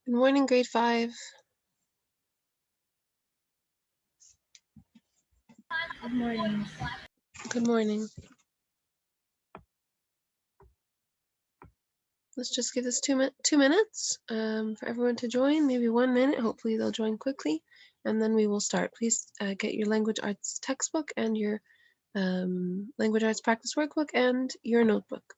Good morning, grade 5. Good morning. Good morning. Let's just give this 2 minutes for everyone to join, maybe 1 minute. Hopefully they'll join quickly, and then we will start. Please get your language arts textbook and your language arts practice workbook and your notebook.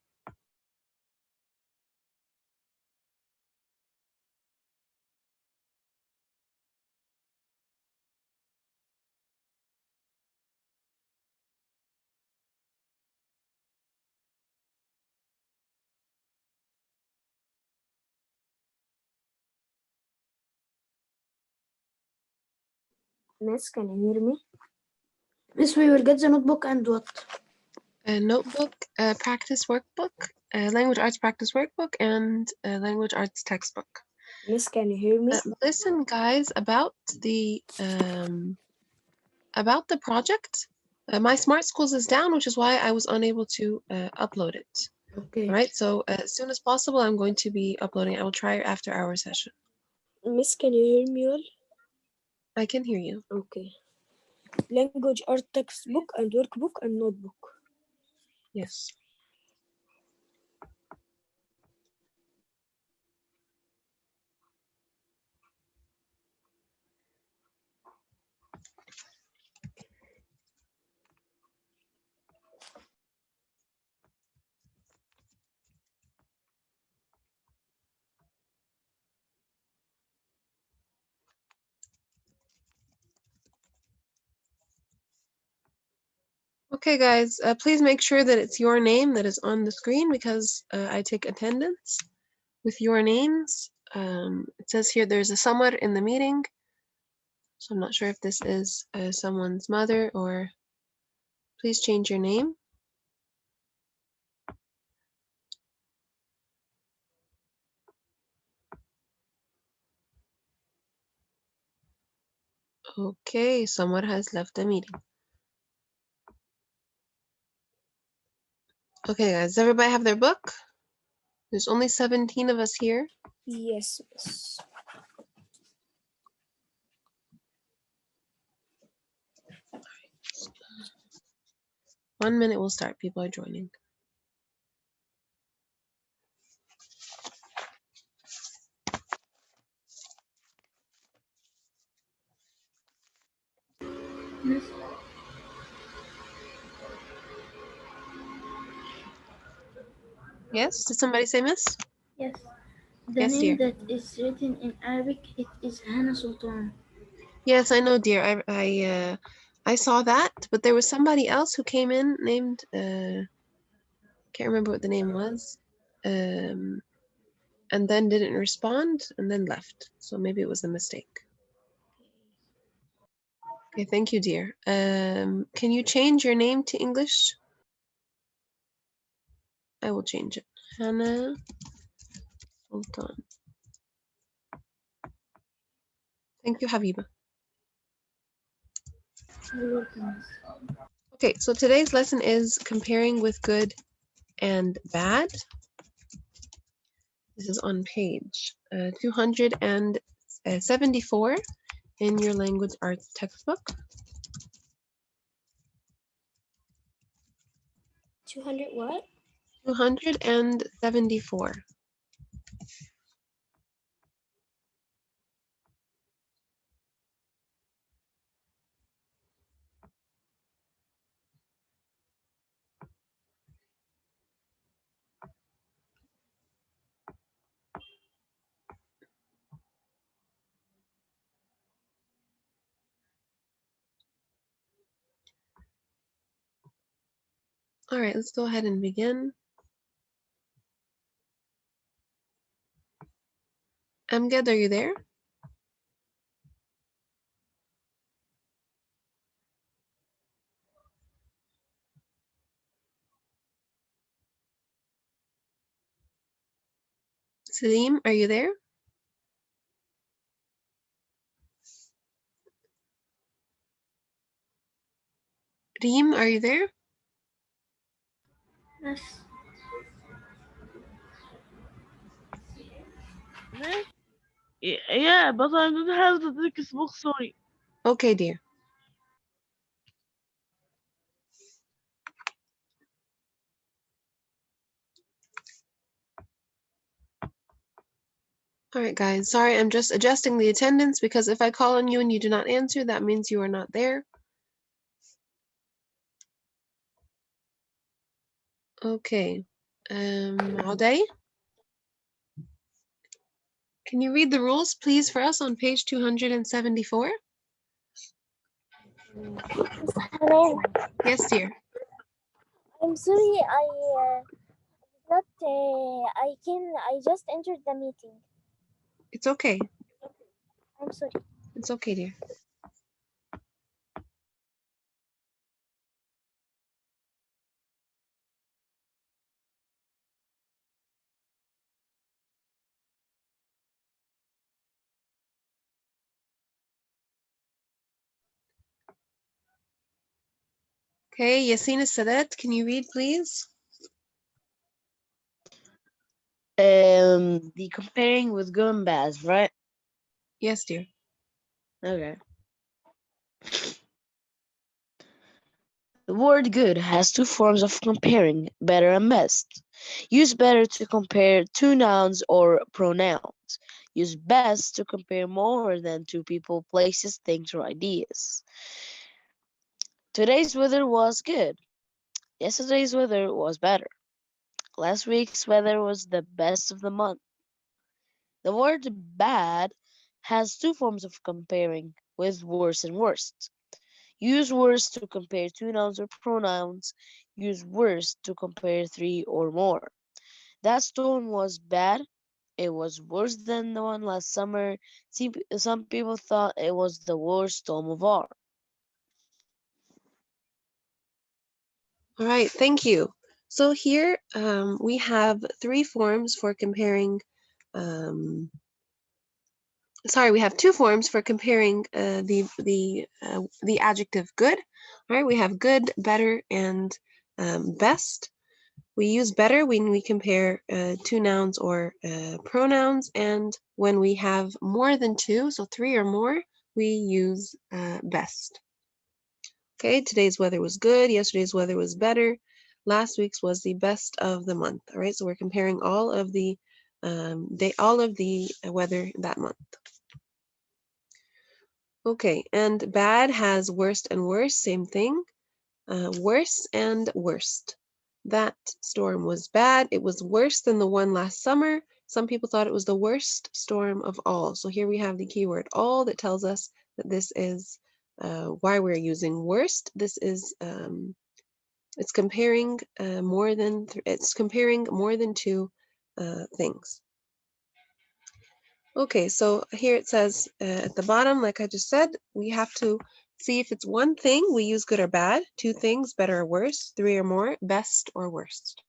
Miss, can you hear me? Miss, we will get the notebook and what? A notebook, a practice workbook, a language arts practice workbook, and a language arts textbook. Miss, can you hear me? Listen, guys, about the project. My Smart Schools is down, which is why I was unable to upload it. Okay. All right, so as soon as possible, I'm going to be uploading. I will try after our session. Miss, can you hear me well? I can hear you. Okay. Language art textbook and workbook and notebook. Yes. Okay, guys, please make sure that it's your name that is on the screen because I take attendance with your names. It says here there's a Samar in the meeting, so I'm not sure if this is someone's mother or please change your name. Okay, Samar has left the meeting. Okay, guys, does everybody have their book? There's only 17 of us here. Yes, miss. One minute, we'll start. People are joining. Miss, Yes, did somebody say miss? yes. The Yes, name dear. that is written in Arabic, it is Hannah Sultan. Yes, I know, dear. I saw that, but there was somebody else who came in named can't remember what the name was, and then didn't respond and then left. So maybe it was a mistake. Okay, thank you, dear. Can you change your name to English? I will change it. Hannah Sultan. Thank you, Habiba. You're welcome, Miss. Okay, so today's lesson is comparing with good and bad. This is on page 274 in your language arts textbook. 200 what? 274. All right, let's go ahead and begin. Amgad, are you there? Salim, are you there? Reem, are you there? Yes. Miss, Yeah, but I don't have the textbook, sorry. Okay, dear. All right, guys. Sorry, I'm just adjusting the attendance because if I call on you and you do not answer, that means you are not there. Okay. Auday, can you read the rules, please, for us on page 274? Hello. Yes, dear. I'm sorry, not. I just entered the meeting. It's okay. I'm sorry. It's okay, dear. Okay, Yassine Sadat, can you read, please? The comparing with good and bad, right? Yes, dear. Okay. The word good has two forms of comparing, better and best. Use better to compare two nouns or pronouns. Use best to compare more than two people, places, things, or ideas. Today's weather was good. Yesterday's weather was better. Last week's weather was the best of the month. The word bad has two forms of comparing, with worse and worst. Use worse to compare two nouns or pronouns. Use worse to compare three or more. That storm was bad. It was worse than the one last summer. Some people thought it was the worst storm of all. All right, thank you. So here we have three forms for comparing. Sorry, we have two forms for comparing the adjective good. All right, we have good, better, and best. We use better when we compare two nouns or pronouns, and when we have more than two, so three or more, we use best. Okay, today's weather was good. Yesterday's weather was better. Last week's was the best of the month. All right, so we're comparing all of the weather that month. Okay, and bad has worst and worst, same thing. Worse and worst. That storm was bad. It was worse than the one last summer. Some people thought it was the worst storm of all. So here we have the keyword all that tells us that this is why we're using worst. This is it's comparing more than two things. Okay, so here it says at the bottom, like I just said, we have to see if it's one thing, we use good or bad, two things, better or worse, three or more, best or worst.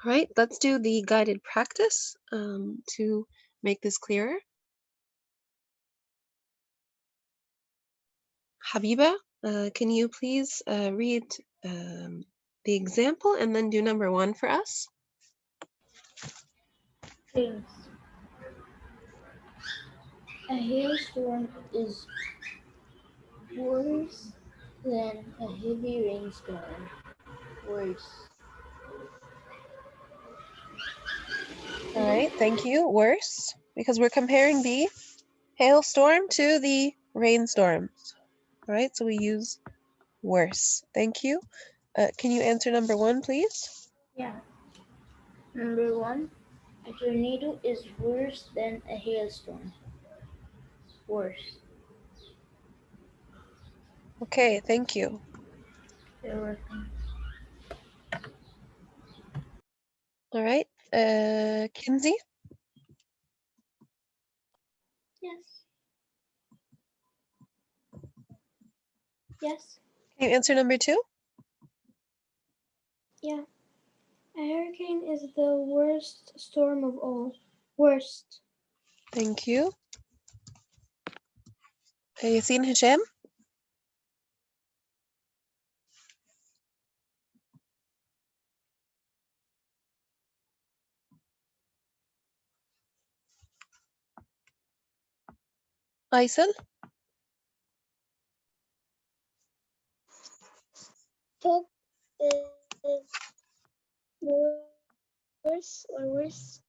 All right, let's do the guided practice to make this clearer. Habiba, can you please read the example and then do number one for us? Yes. A hailstorm is worse than a heavy rainstorm. Worse. All right, thank you. Worse, because we're comparing the hailstorm to the rainstorms. All right, so we use worse. Thank you. Can you answer number one, please? Yeah. Number one, a tornado is worse than a hailstorm. Worse. Okay, thank you. You're welcome. All right, Kinsey, Yes. Yes. can you answer number two? Yeah. A hurricane is the worst storm of all. Worst. Thank you. Yassine Hisham? Aysel? Fog is worse or worse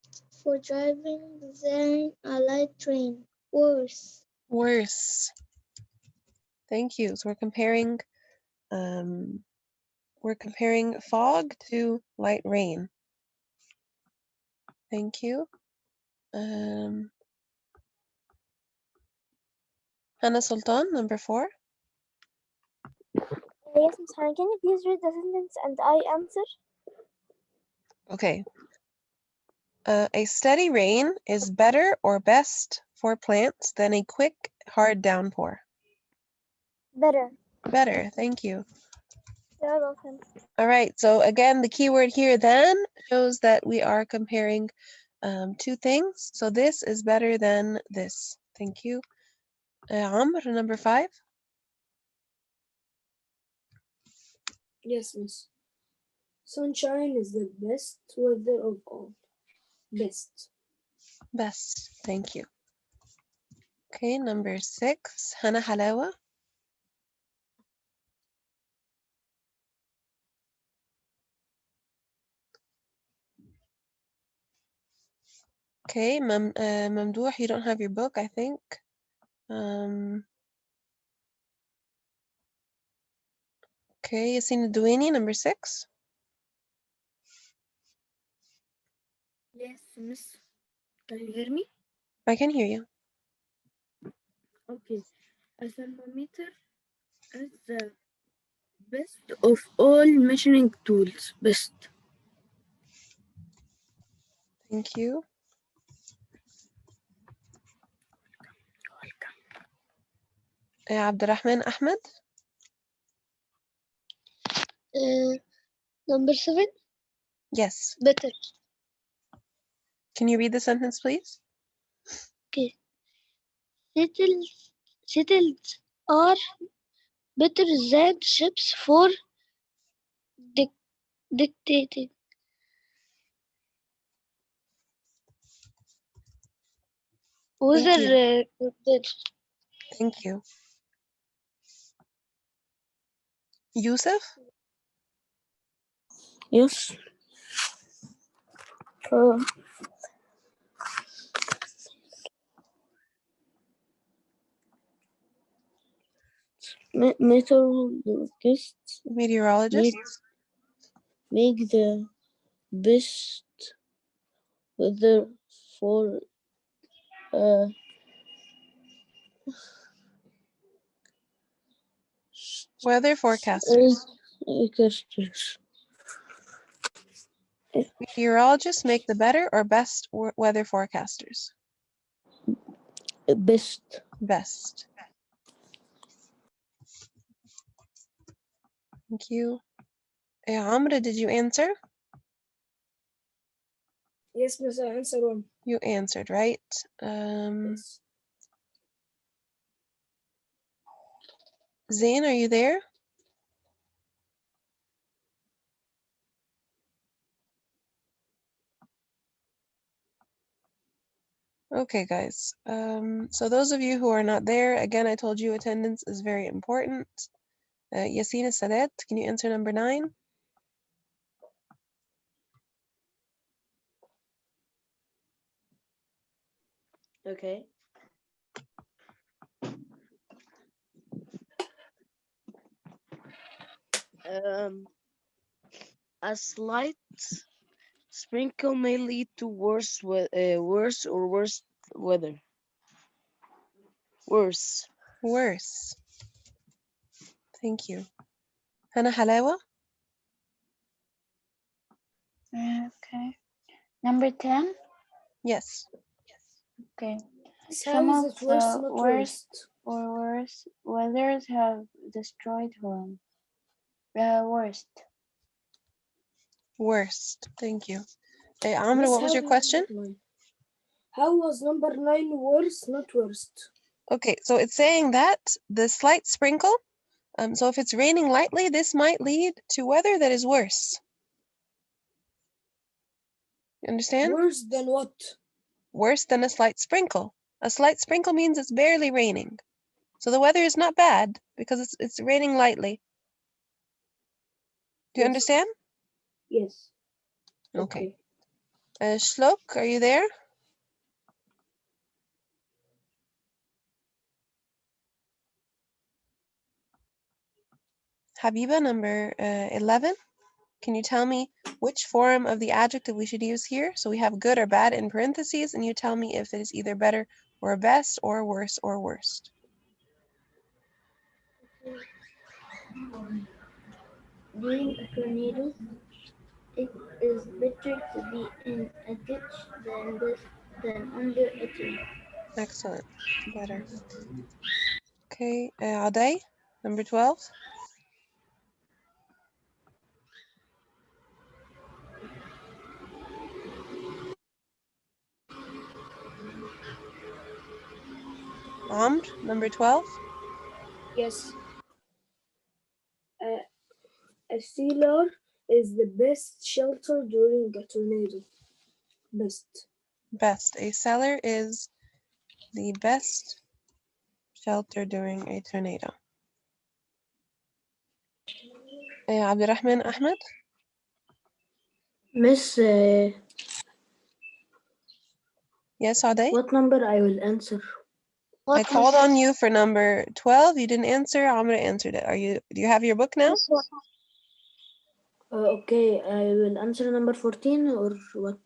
for driving than a light train. Worse. Worse. Thank you. So we're comparing fog to light rain. Thank you. Hannah Sultan, number 4. Yes, Miss Hannah, can you please read the sentence and I answer? Okay. A steady rain is better or best for plants than a quick, hard downpour. Better. Better, thank you. You're welcome. All right, so again, the keyword here then shows that we are comparing two things. So this is better than this. Thank you. Amr, number 5. Yes, miss. Sunshine is the best weather of all. Best. Best, thank you. Okay, number 6, Hannah Halawa. Okay, Mamdouh, you don't have your book, I think. Okay, Yassine Douini, number 6. Yes, miss. Can you hear me? I can hear you. Okay. A thermometer is the best of all measuring tools. Best. Thank you. Abdurrahman Ahmed. Number 7. Yes. Better. Can you read the sentence, please? Okay. Settles are better than ships for dictating. Weather Thank you. Yusuf? Yes. Meteorologists Meteorologists? make the best weather for Weather forecasters. forecasters. Meteorologists make the better or best weather forecasters? Best. Best. Thank you. Amra, did you answer? Yes, miss, I answer 1. You answered, right? Yes. Zain, are you there? Okay, guys. So those of you who are not there, again, I told you attendance is very important. Yassine Sadat, can you answer number 9? Okay. A slight sprinkle may lead to worse or worse weather. Worse. Worse. Thank you. Hannah Halawa? Okay. Number 10. Yes. Okay. How Some is of it worse, the not worst worst? or worse weathers have destroyed home. Worst. Worst. Thank you. Amra, Miss, what was how your is question? number 9? How was number 9 worse, not worst? Okay, so it's saying that the slight sprinkle, so if it's raining lightly, this might lead to weather that is worse. You understand? Worse than what? Worse than a slight sprinkle. A slight sprinkle means it's barely raining. So the weather is not bad because it's raining lightly. Do you Yes. understand? Yes. Okay. Shlok, are you there? Habiba, number 11. Can you tell me which form of the adjective we should use here? So we have good or bad in parentheses, and you tell me if it is either better or best or worse or worst. During a tornado, it is better to be in a ditch than under a tree. Excellent. Better. Okay. Aday, number 12. Amr, number 12. Yes. A cellar is the best shelter during a tornado. Best. Best. A cellar is the best shelter during a tornado. Abdurrahman Ahmed. Miss, Yes, Aday. what number I will answer? I called on you for number 12. You didn't answer. Amr answered it. Do you have your book now? Okay, I will answer number 14 or what?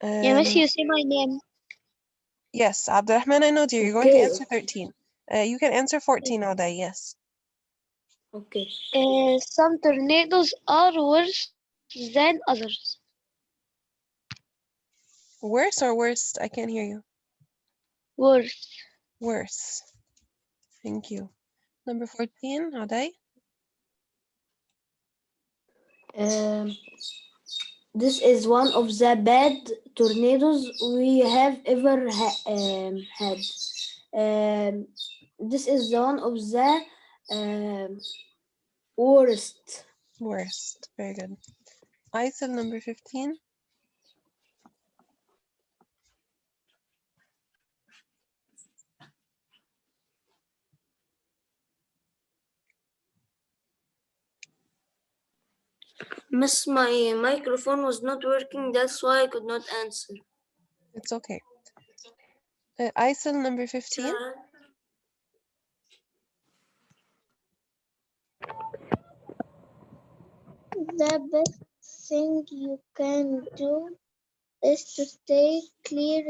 Yeah, Miss, you say my name. Yes, Abdurrahman, I know, dear. You're going to Okay. answer 13. You can answer 14 all day, yes. Okay. Some tornadoes are worse than others. Worse or worst? I can't hear you. Worse. Worse. Thank you. Number 14, Aday. This is one of the bad tornadoes we have ever had. This is one of the worst. Worst. Very good. Aysel, number 15. Miss, my microphone was not working. That's why I could not answer. It's okay. Aysel, number 15. The best thing you can do is to stay clear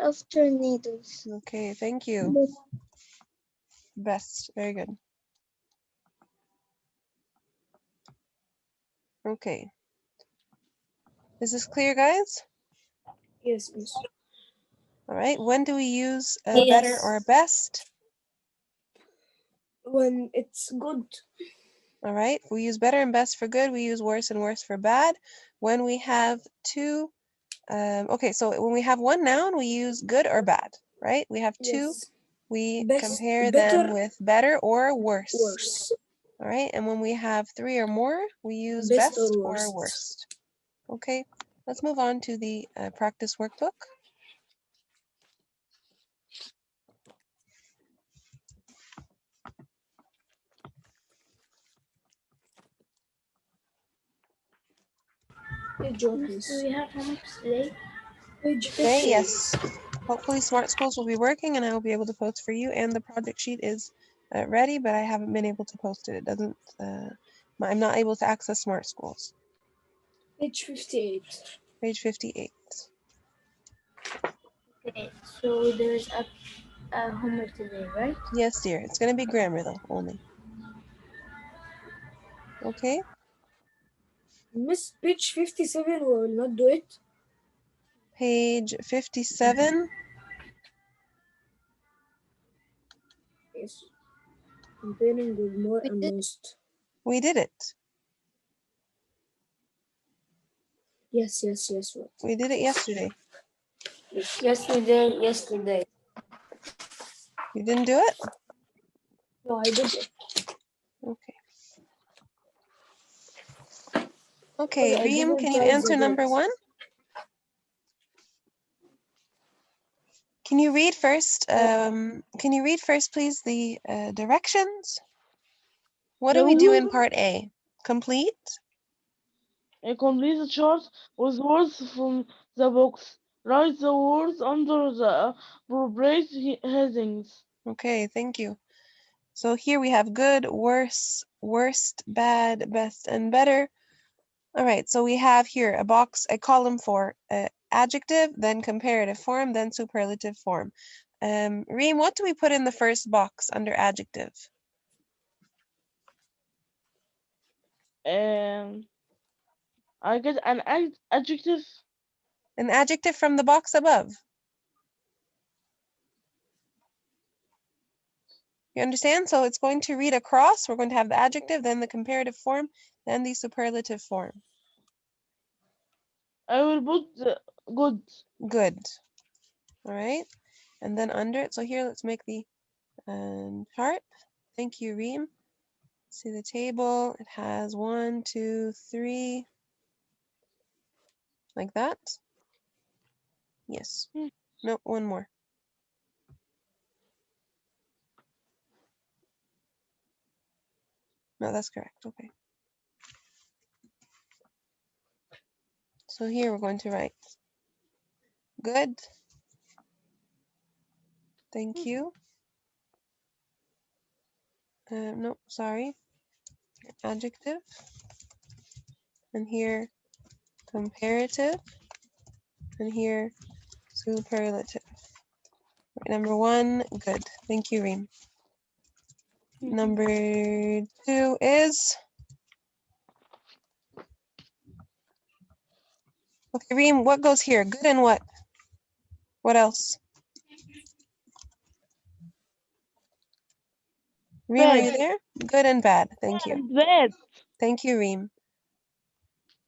of tornadoes. Okay, thank you. Best. Very good. Okay. Is this clear, guys? Yes, miss. All right. When do we use better or best? When it's good. All right. If we use better and best for good, we use worse and worse for bad. When we have two, okay, so when we have one noun, we use good or bad, right? We have two, Yes. we Best, compare better, them with better or worse. worse. All right. And when we have three or more, we use Best best or or worst. worst. Okay. Let's move on to the practice workbook. Page what, Do miss? we have homework today? Page Today, 58. yes. Hopefully Smart Schools will be working and I will be able to post for you, and the project sheet is ready, but I haven't been able to post it. It doesn't, I'm not able to access Smart Schools. Page 58. Page 58. Okay, so there's a homework today, right? Yes, dear. It's going to be grammar though, only. Okay. Miss, page 57 will not do it. Page 57. Yes. Comparing with more and most. We did it. Yes, yes, yes. What? We did it yesterday. Yes, we did yesterday. You didn't do it? No, I did it. Okay. Okay, I Reem, didn't can you try answer the number date. 1? Can you read first? Can you read first, please, the directions? What do we do in part A? Complete? Complete the chart with words from the box. Write the words under the appropriate headings. Okay, thank you. So here we have good, worse, worst, bad, best, and better. All right, so we have here a box, a column for adjective, then comparative form, then superlative form. Reem, what do we put in the first box under adjective? I get an adjective. An adjective from the box above. You understand? So it's going to read across. We're going to have the adjective, then the comparative form, then the superlative form. I will put good. Good. All right. And then under it. So here, let's make the chart. Thank you, Reem. See the table. It has 1, 2, 3. Like that. Yes. No, one more. No, that's correct. Okay. So here we're going to write good. Thank you. No, sorry. Adjective. And here, comparative. And here, superlative. Right, number 1, good. Thank you, Reem. Number 2 is... Okay, Reem, what goes here? Good and what? What else? Reem, are you there? Good and bad. Thank you. Bad. Thank you, Reem.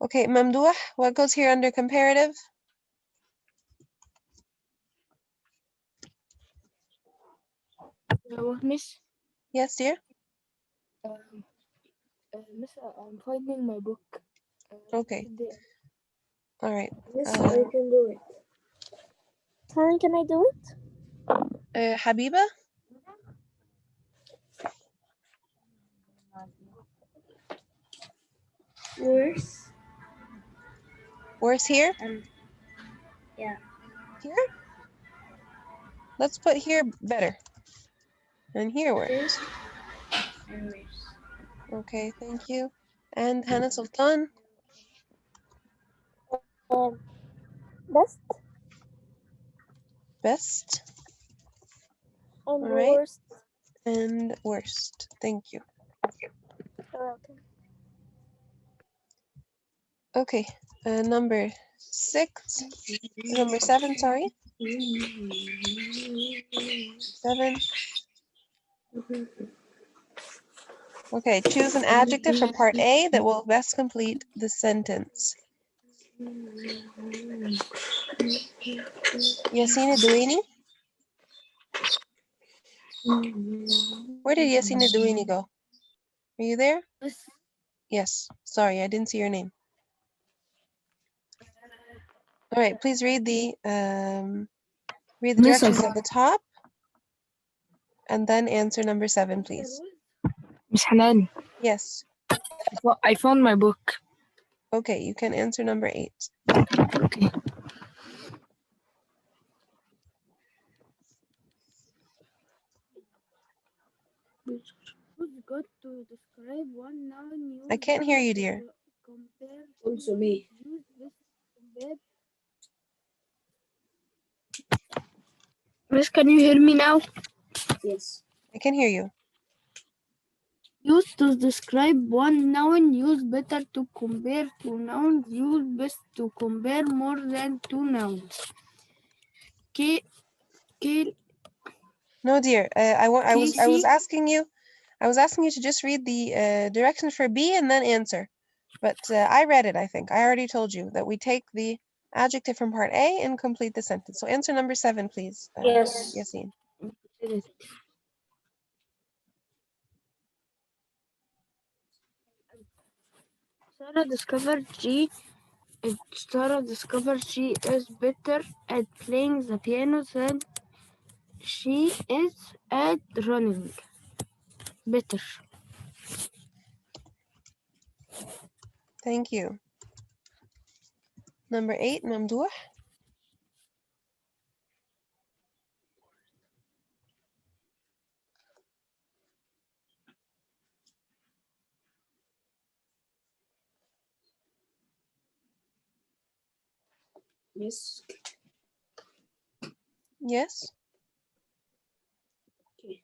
Okay, Mamdouh, what goes here under comparative? What, Miss? Yes, dear? Miss, I'm finding my book. Okay. All right. Yes, I can do it. Can I do it? Habiba? Worse. Worse here? Yeah. Here? Let's put here better. And here worse. And worse. Okay, thank you. And Hannah Sultan? Best Best. and All right. worst. And worst. Thank you. Okay. Okay, number 6. Number 7, sorry. 7. Okay, choose an adjective from part A that will best complete the sentence. Yassine Douini? Where did Yassine Douini go? Are you there? Yes. Yes. Sorry, I didn't see your name. All right, please read the directions at the top and then answer number 7, please. Miss Hanan, Yes. I found my book. Okay, you can answer number 8. Okay. Who's got to describe one noun I can't hear you, dear. compare Also me. use this compare. Miss, can you hear me now? Yes. I can hear you. Use to describe one noun, use better to compare two nouns, use best to compare more than two nouns. No, dear. I was Casey? asking you. I was asking you to just read the directions for B and then answer. But I read it, I think. I already told you that we take the adjective from part A and complete the sentence. So answer number 7, please. Yes. Yassine. Sarah discovered she is better at playing the piano than She is at running. Better. Thank you. Number 8, ممدوح. Yes. Yes. Okay.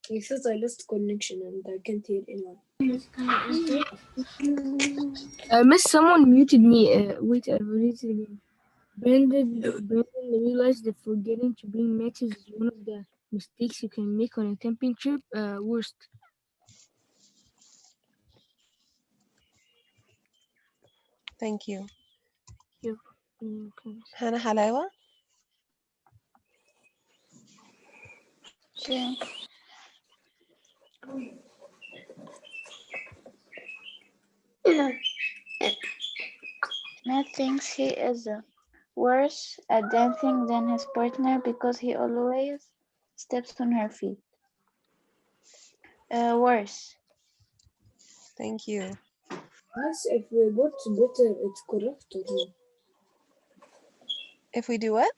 I thought I lost connection and I can't hear anyone. Miss, someone muted me. Wait, I will read it again. Brandon realized that forgetting to bring matches is one of the mistakes you can make on a camping trip. Worst. Thank you. Okay. Hannah Halawa. Okay. Matt thinks he is worse at dancing than his partner because he always steps on her feet. Worse. Thank you. Yes, if we put better, it's correct or no? If we do what?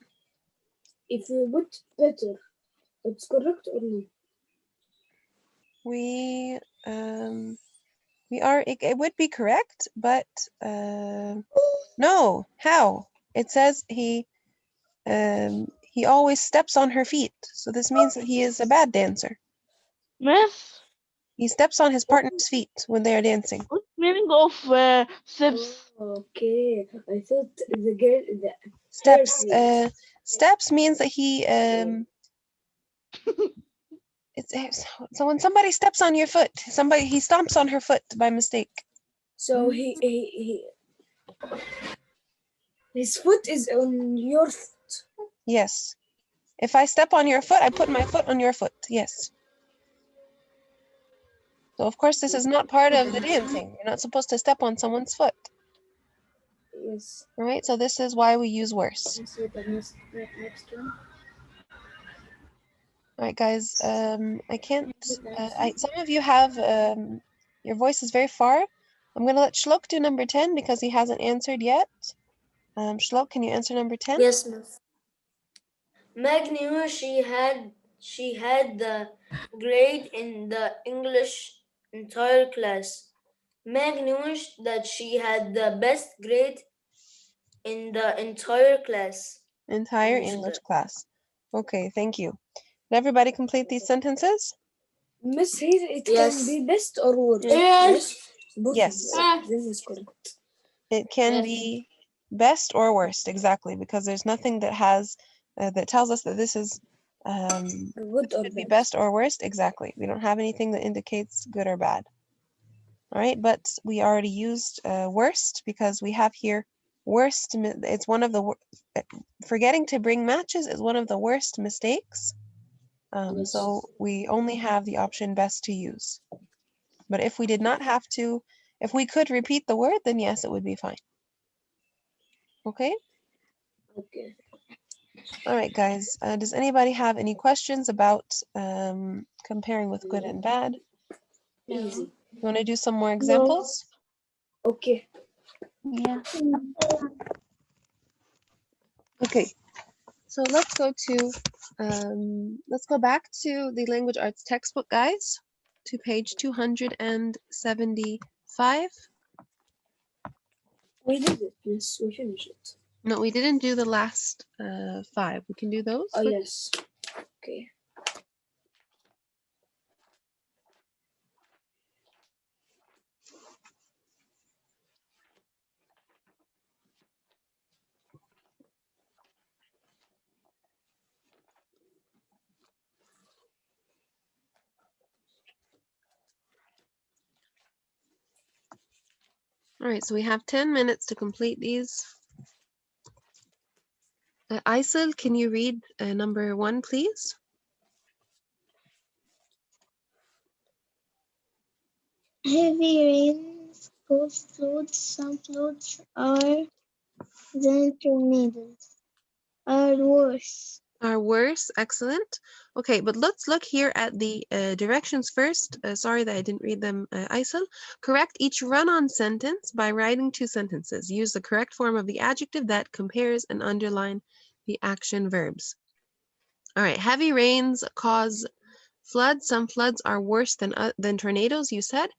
If we put better, it's correct or no? We are, it would be correct, but no. How? It says he always steps on her feet. So this means that he is a bad dancer. Miss, He steps on his partner's feet when they are dancing. what's meaning of steps? Okay, I thought the girl, Steps. her feet. Steps means that he so when somebody steps on your foot, he stomps on her foot by mistake. So his foot is on your foot. Yes. If I step on your foot, I put my foot on your foot. Yes. So of course this is not part of the dancing. You're not supposed to step on someone's foot. Yes. Right? So this is why we use worse. Say the next one. All right, guys. I can't. Some of you have your voice is very far. I'm gonna let Shlok do number 10 because he hasn't answered yet. Shlok, can you answer number 10? Yes, miss. Meg knew she had the grade in the English entire class. Meg knew that she had the best grade in the entire class. Entire English class. Okay, thank you. Did everybody complete these sentences? Miss, here it Yes. can be best or worst. Yes. Both Yes. of them. This is correct. It can Yes. be best or worst, exactly, because there's nothing that has that tells us that this is Good or could be bad. best or worst. Exactly. We don't have anything that indicates good or bad. All right, but we already used worst because we have here worst. It's one of the forgetting to bring matches is one of the worst mistakes. Yes. So we only have the option best to use. But if we did not have to, if we could repeat the word, then yes, it would be fine. Okay. Okay. All right, guys. Does anybody have any questions about comparing with good and bad? Easy. You want to do some more examples? Okay. Yeah. Okay. So let's go back to the language arts textbook, guys, to page 275. We did it, miss. We finished it. No, we didn't do the last 5. We can do those. Oh, yes. Okay. All right, so we have 10 minutes to complete these. Aisel, can you read number 1, please? Heavy rains cause floods. Some floods are than tornadoes are worse. Are worse. Excellent. Okay, but let's look here at the directions first. Sorry that I didn't read them, Aisel. Correct each run-on sentence by writing 2 sentences. Use the correct form of the adjective that compares and underline the action verbs. All right, heavy rains cause floods. Some floods are worse than tornadoes, you said.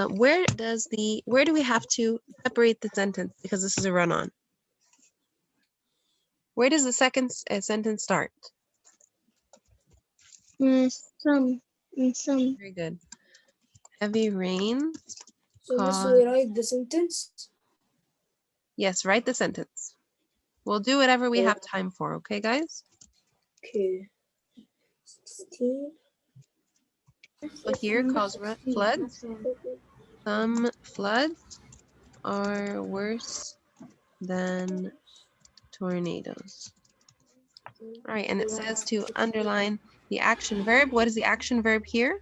Where do we have to separate the sentence because this is a run-on? Where does the second sentence start? Some. Very good. Heavy rain. So miss, we write the sentence. Yes, write the sentence. We'll do whatever we have time for, okay, guys? Okay. 16. So here cause floods. Some floods are worse than tornadoes. All right, and it says to underline the action verb. What is the action verb here?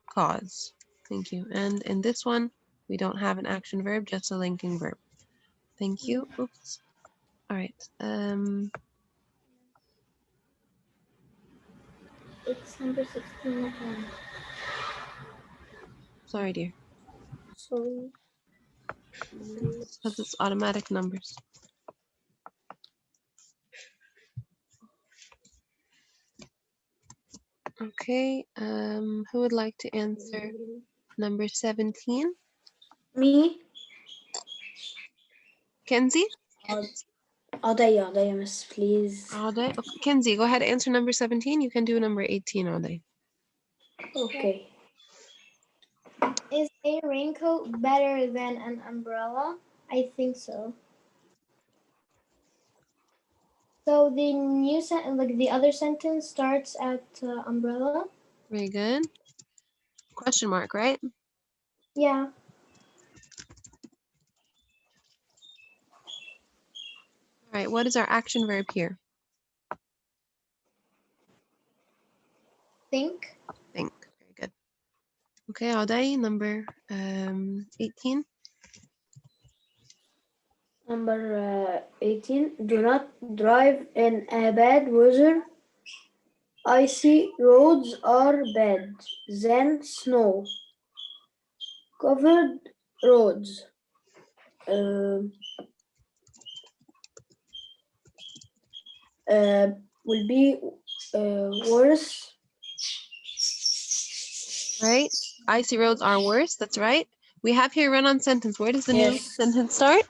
Cause. Thank you. And in this one, we don't have an action verb, just a linking verb. Thank you. Oops. All right. It's number 16 again. Sorry, dear. Sorry. Because it's automatic numbers. Okay. Who would like to answer number 17? Me? Kenzie? Adaya, miss, please. All day. Okay. Kenzie, go ahead and answer number 17. You can do number 18 all day. Okay. Is a raincoat better than an umbrella? I think so. So the new sentence, like the other sentence, starts at umbrella. Very good. Question mark, right? Yeah. All right. What is our action verb here? Think. Think. Very good. Okay, all day. Number 18. Number 18. Do not drive in a bad weather. Icy roads are bad. Then snow. Covered roads. Will be worse. Right? Icy roads are worse. That's right. We have here run-on sentence. Where does the new Yes. sentence start?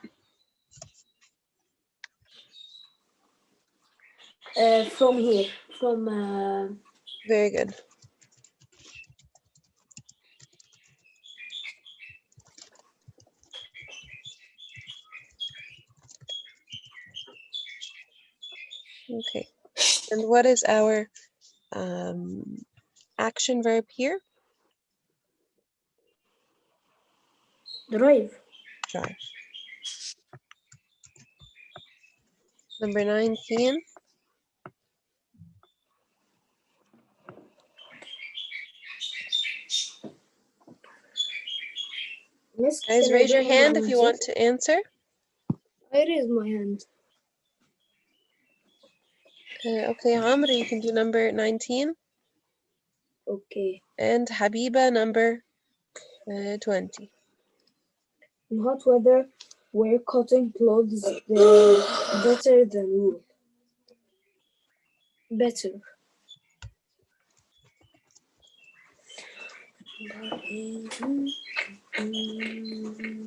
From here. From Very good. Okay. And what is our action verb here? drive. Drive. Number 19. Miss, Guys, can I raise do your number hand if you 19? want to answer. I raised my hand. Okay, Amr, you can do number 19. Okay. And Habiba, number 20. In hot weather, wear cotton clothes. They're better than wool. Better.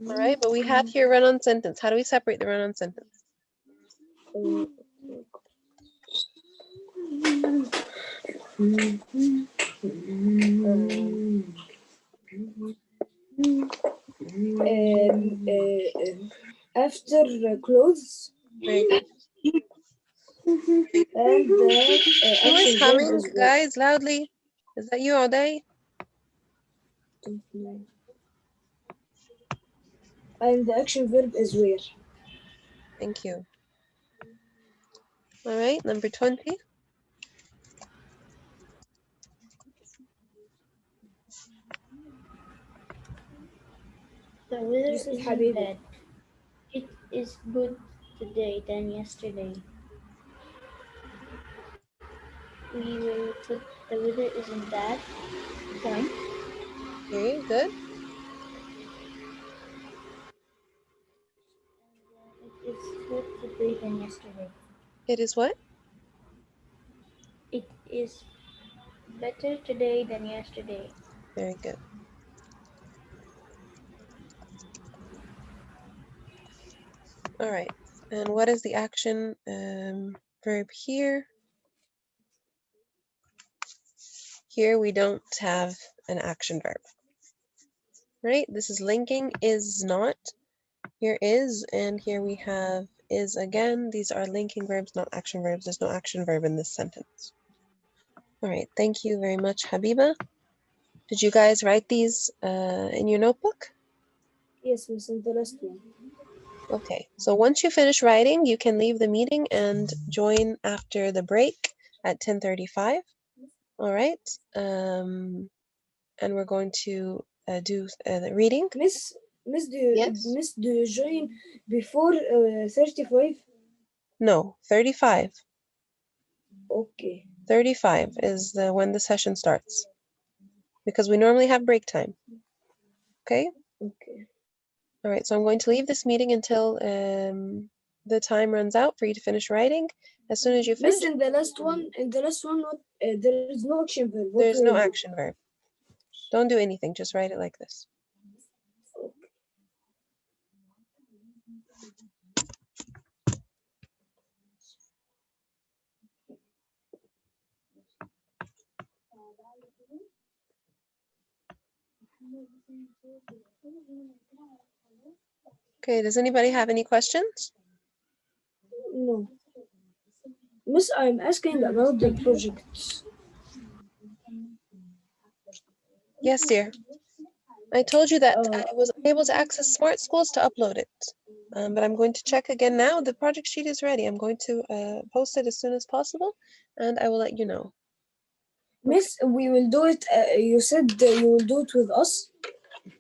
All right, but we have here run-on sentence. How do we separate the run-on sentence? After clothes Very good. and the Who is action verb humming, is wear. guys, loudly? Is that you all day? And the action verb is wear. Thank you. All right, number 20. The weather This is isn't Habibi. bad. is good today than yesterday. We will put the weather isn't bad. Fine. Okay, good. It is good today than yesterday. It is what? It is better today than yesterday. Very good. All right. And what is the action verb here? Here we don't have an action verb, right? This is linking is not. Here is, and here we have is again. These are linking verbs, not action verbs. There's no action verb in this sentence. All right, thank you very much, Habiba. Did you guys write these in your notebook? Yes, Miss, in the last one. Okay, so once you finish writing, you can leave the meeting and join after the break at 10:35. All right, and we're going to do the reading. Miss, Yes? do you join before 35? No, 35. Okay. 35 is when the session starts because we normally have break time. Okay? Okay. All right, so I'm going to leave this meeting until the time runs out for you to finish writing. As soon as you finish, Miss, in the last one, what, there is no action verb. What there's will no you do? action verb. Don't do anything, just write it like this. Okay, does anybody have any questions? No. Miss, I'm asking about the projects. Yes, dear. I told you that I was unable to access Smart Schools to upload it. But I'm going to check again now. The project sheet is ready. I'm going to post it as soon as possible, and I will let you know. Miss, we will do it. You said you will do it with us.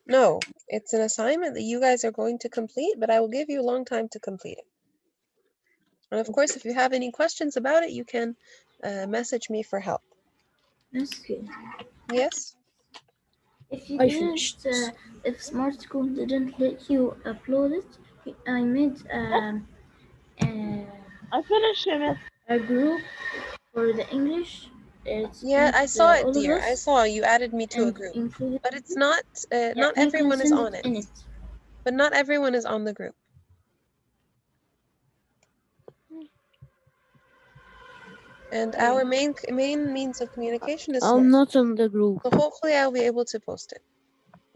No, it's an assignment that you guys are going to complete, but I will give you a long time to complete it. And of course, if you have any questions about it, you can message me for help. Yes. Yes? If you I didn't, finished. if Smart School didn't let you upload it, I made I finished it. a group for the English. It's Yeah, I saw it, all of dear. I us saw you added me to a and group, included. but it's not. Yeah, not you can everyone is send on it it. in it. But not everyone is on the group. And our main means of communication is I'm Smart. not on the group. So hopefully I'll be able to post it.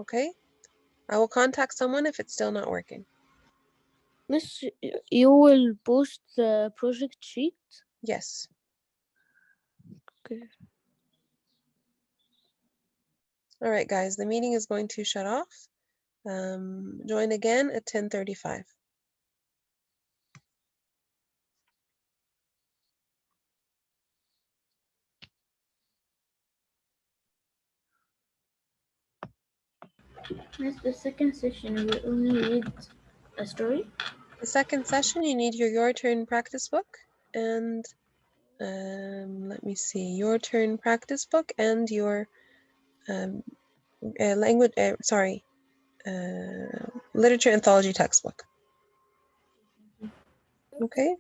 Okay? I will contact someone if it's still not working. Miss, you will post the project sheet? Yes. Okay. All right, guys, the meeting is going to shut off. Join again at 10:35. That's the second session. We only read a story. The second session, you need your turn practice book and let me see, your turn practice book and your literature anthology textbook. Okay.